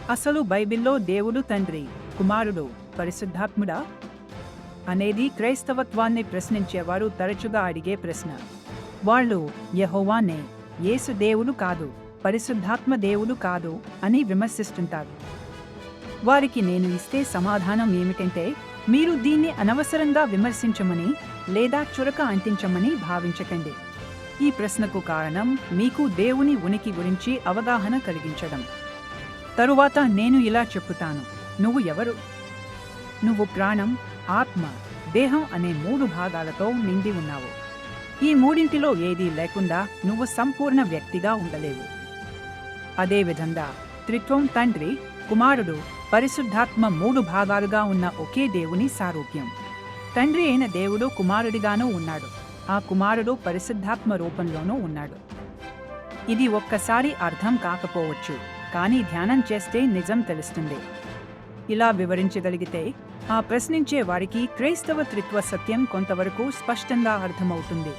అసలు బైబిల్లో దేవుడు తండ్రి, కుమారుడు, పరిశుద్ధాత్ముడా అనేది క్రైస్తవత్వాన్ని ప్రశ్నించేవారు తరచుగా అడిగే ప్రశ్న. వాళ్ళు యెహోవానే, యేసు దేవుడు కాదు, పరిశుద్ధాత్మ దేవుడు కాదు అని విమర్శిస్తుంటారు. వారికి నేను ఇస్తే సమాధానం ఏమిటంటే, మీరు దీన్ని అనవసరంగా విమర్శించమని లేదా చురక అంటించమని భావించకండి. ఈ ప్రశ్నకు కారణం మీకు దేవుని ఉనికి గురించి అవగాహన కలిగించడం. తరువాత నేను ఇలా చెప్పుతాను: నువ్వు ఎవరు? నువ్వు ప్రాణం, ఆత్మ, దేహం అనే 3 భాగాలతో నిండి ఉన్నావు. ఈ మూడింటిలో ఏదీ లేకుండా నువ్వు సంపూర్ణ వ్యక్తిగా ఉండలేవు. అదేవిధంగా త్రిత్వం తండ్రి, కుమారుడు, పరిశుద్ధాత్మ 3 భాగాలుగా ఉన్న ఒకే దేవుని సారూప్యం. తండ్రి అయిన దేవుడు కుమారుడిగానూ ఉన్నాడు, ఆ కుమారుడు పరిశుద్ధాత్మ రూపంలోనూ ఉన్నాడు. ఇది ఒక్కసారి అర్థం కాకపోవచ్చు, కానీ ధ్యానం చేస్తే నిజం తెలుస్తుంది. ఇలా వివరించగలిగితే ఆ ప్రశ్నించే వారికి క్రైస్తవ త్రిత్వ సత్యం కొంతవరకు స్పష్టంగా అర్థమవుతుంది.